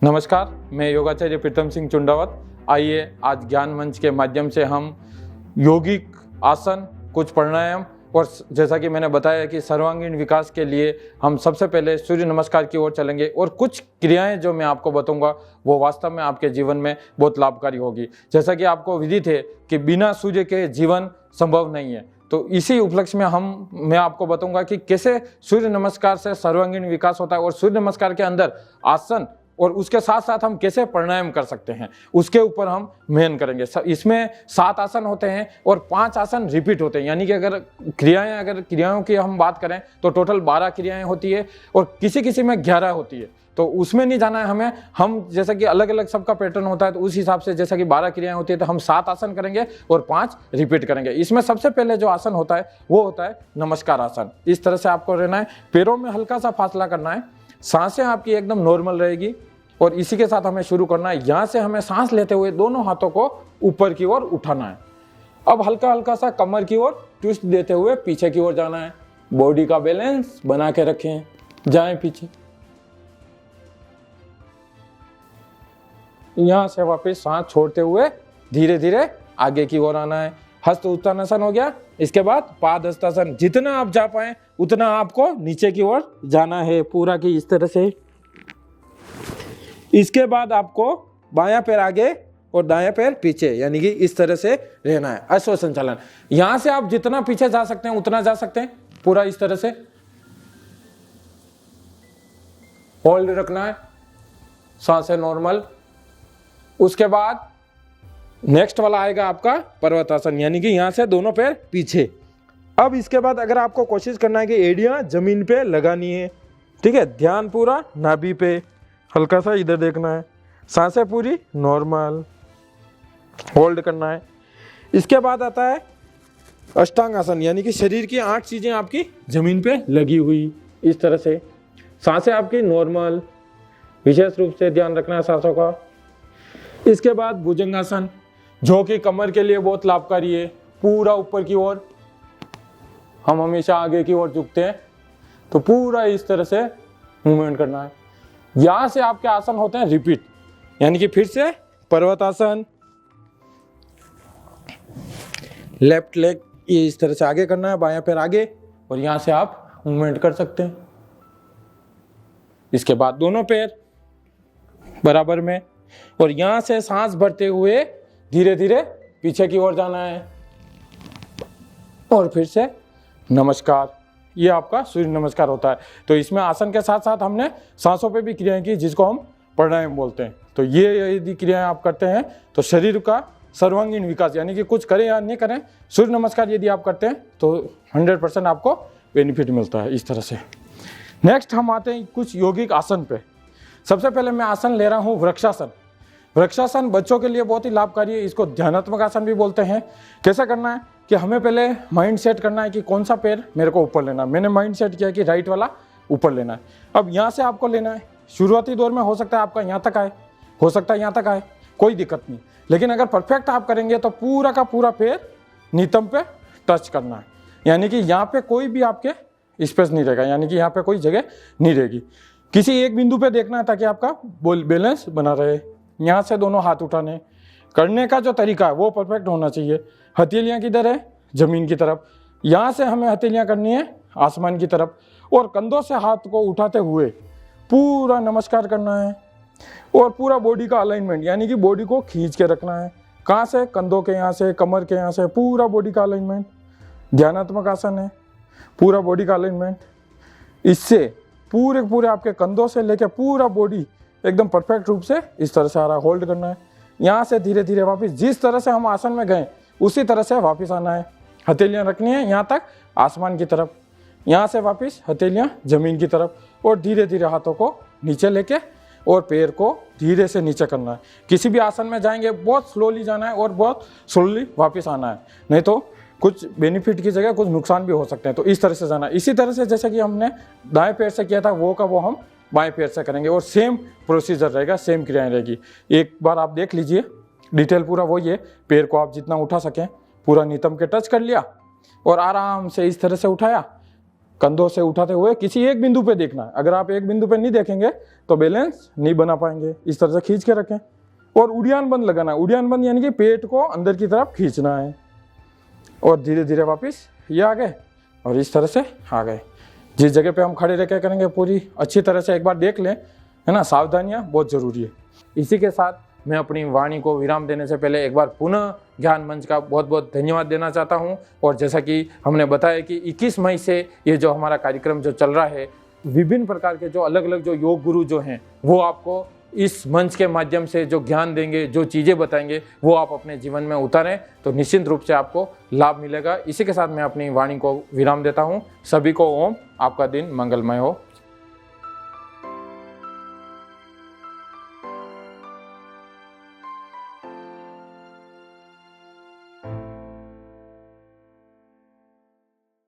नमस्कार, मैं योगाचार्य प्रीतम सिंह चुंडावत। आइए आज ज्ञान मंच के माध्यम से हम यौगिक आसन, कुछ प्राणायाम और जैसा कि मैंने बताया कि सर्वांगीण विकास के लिए हम सबसे पहले सूर्य नमस्कार की ओर चलेंगे और कुछ क्रियाएं जो मैं आपको बताऊंगा वो वास्तव में आपके जीवन में बहुत लाभकारी होगी। जैसा कि आपको विदित है कि बिना सूर्य के जीवन संभव नहीं है, तो इसी उपलक्ष्य में मैं आपको बताऊंगा कि कैसे सूर्य नमस्कार से सर्वांगीण विकास होता है और सूर्य नमस्कार के अंदर आसन और उसके साथ साथ हम कैसे प्राणायाम कर सकते हैं उसके ऊपर हम मेहनत करेंगे। इसमें 7 आसन होते हैं और 5 आसन रिपीट होते हैं, यानी कि अगर क्रियाओं की हम बात करें तो टोटल 12 क्रियाएं होती है और किसी किसी में 11 होती है, तो उसमें नहीं जाना है हमें। हम जैसा कि अलग अलग सबका पैटर्न होता है तो उस हिसाब से जैसा कि 12 क्रियाएं होती है तो हम 7 आसन करेंगे और 5 रिपीट करेंगे। इसमें सबसे पहले जो आसन होता है वो होता है नमस्कार आसन। इस तरह से आपको रहना है, पैरों में हल्का सा फासला करना है, सांसें आपकी एकदम नॉर्मल रहेगी और इसी के साथ हमें शुरू करना है। यहाँ से हमें सांस लेते हुए दोनों हाथों को ऊपर की ओर उठाना है। अब हल्का हल्का सा कमर की ओर ट्विस्ट देते हुए पीछे की ओर जाना है। बॉडी का बैलेंस बना के रखें, जाएं पीछे। यहाँ से वापस सांस छोड़ते हुए धीरे धीरे आगे की ओर आना है। हस्त उत्तानासन हो गया। इसके बाद पाद हस्तासन। जितना आप जा पाए उतना आपको नीचे की ओर जाना है, पूरा की इस तरह से। इसके बाद आपको बायां पैर आगे और दायां पैर पीछे, यानी कि इस तरह से रहना है। अश्व संचालन। यहां से आप जितना पीछे जा सकते हैं उतना जा सकते हैं, पूरा इस तरह से होल्ड रखना है, सांसें नॉर्मल। उसके बाद नेक्स्ट वाला आएगा आपका पर्वतासन, यानी कि यहां से दोनों पैर पीछे। अब इसके बाद अगर आपको कोशिश करना है कि एड़ियां जमीन पे लगानी है, ठीक है, ध्यान पूरा नाभि पे, हल्का सा इधर देखना है, सांसें पूरी नॉर्मल, होल्ड करना है। इसके बाद आता है अष्टांग आसन, यानी कि शरीर की 8 चीजें आपकी जमीन पे लगी हुई इस तरह से, सांसें आपकी नॉर्मल, विशेष रूप से ध्यान रखना है सांसों का। इसके बाद भुजंगासन, जो कि कमर के लिए बहुत लाभकारी है। पूरा ऊपर की ओर, हम हमेशा आगे की ओर झुकते हैं तो पूरा इस तरह से मूवमेंट करना है। यहां से आपके आसन होते हैं रिपीट, यानी कि फिर से पर्वतासन, लेफ्ट लेग ये इस तरह से आगे करना है, बायां पैर आगे, और यहां से आप मूवमेंट कर सकते हैं। इसके बाद दोनों पैर बराबर में, और यहां से सांस भरते हुए धीरे धीरे पीछे की ओर जाना है और फिर से नमस्कार। ये आपका सूर्य नमस्कार होता है। तो इसमें आसन के साथ साथ हमने सांसों पे भी क्रियाएं की, जिसको हम प्राणायाम बोलते हैं। तो ये यदि क्रियाएं आप करते हैं तो शरीर का सर्वांगीण विकास, यानी कि कुछ करें या नहीं करें, सूर्य नमस्कार यदि आप करते हैं तो 100% आपको बेनिफिट मिलता है इस तरह से। नेक्स्ट हम आते हैं कुछ यौगिक आसन पे। सबसे पहले मैं आसन ले रहा हूँ वृक्षासन। वृक्षासन बच्चों के लिए बहुत ही लाभकारी है, इसको ध्यानात्मक आसन भी बोलते हैं। कैसे करना है कि हमें पहले माइंड सेट करना है कि कौन सा पैर मेरे को ऊपर लेना है। मैंने माइंड सेट किया कि राइट वाला ऊपर लेना है। अब यहाँ से आपको लेना है। शुरुआती दौर में हो सकता है आपका यहाँ तक आए, हो सकता है यहाँ तक आए, कोई दिक्कत नहीं। लेकिन अगर परफेक्ट आप करेंगे तो पूरा का पूरा पैर नितंब पे टच करना है, यानी कि यहाँ पे कोई भी आपके स्पेस नहीं रहेगा, यानी कि यहाँ पे कोई जगह नहीं रहेगी। किसी एक बिंदु पे देखना है ताकि आपका बैलेंस बना रहे। यहाँ से दोनों हाथ उठाने, करने का जो तरीका है वो परफेक्ट होना चाहिए। हथेलियाँ किधर है? जमीन की तरफ। यहाँ से हमें हथेलियाँ करनी है आसमान की तरफ, और कंधों से हाथ को उठाते हुए पूरा नमस्कार करना है। और पूरा बॉडी का अलाइनमेंट, यानी कि बॉडी को खींच के रखना है। कहाँ से? कंधों के यहाँ से, कमर के यहाँ से, पूरा बॉडी का अलाइनमेंट। ध्यानात्मक आसन है, पूरा बॉडी का अलाइनमेंट। इससे पूरे आपके कंधों से लेकर पूरा बॉडी एकदम परफेक्ट रूप से इस तरह से आ रहा है। होल्ड करना है। यहाँ से धीरे धीरे वापस जिस तरह से हम आसन में गए उसी तरह से वापस आना है। हथेलियाँ रखनी है यहाँ तक आसमान की तरफ, यहाँ से वापस हथेलियाँ जमीन की तरफ, और धीरे धीरे हाथों को नीचे लेके और पैर को धीरे से नीचे करना है। किसी भी आसन में जाएंगे बहुत स्लोली जाना है और बहुत स्लोली वापस आना है, नहीं तो कुछ बेनिफिट की जगह कुछ नुकसान भी हो सकते हैं। तो इस तरह से जाना है। इसी तरह से जैसे कि हमने दाएं पैर से किया था वो का वो हम बाएं पैर से करेंगे, और सेम प्रोसीजर रहेगा, सेम क्रियाएं रहेगी। एक बार आप देख लीजिए, डिटेल पूरा वही है। पैर को आप जितना उठा सकें पूरा नितंब के टच कर लिया और आराम से इस तरह से उठाया, कंधों से उठाते हुए किसी एक बिंदु पे देखना है। अगर आप एक बिंदु पे नहीं देखेंगे तो बैलेंस नहीं बना पाएंगे। इस तरह से खींच के रखें और उड़ियान बंद लगाना है। उड़ियान बंद यानी कि पेट को अंदर की तरफ खींचना है और धीरे धीरे वापस ये आ गए और इस तरह से आ गए। जिस जगह पे हम खड़े रह के करेंगे पूरी अच्छी तरह से एक बार देख लें, है ना। सावधानियाँ बहुत ज़रूरी है। इसी के साथ मैं अपनी वाणी को विराम देने से पहले एक बार पुनः ज्ञान मंच का बहुत बहुत धन्यवाद देना चाहता हूं। और जैसा कि हमने बताया कि 21 मई से ये जो हमारा कार्यक्रम जो चल रहा है, विभिन्न प्रकार के जो अलग अलग जो योग गुरु जो हैं वो आपको इस मंच के माध्यम से जो ज्ञान देंगे, जो चीज़ें बताएंगे, वो आप अपने जीवन में उतारें तो निश्चित रूप से आपको लाभ मिलेगा। इसी के साथ मैं अपनी वाणी को विराम देता हूँ। सभी को ओम। आपका दिन मंगलमय हो।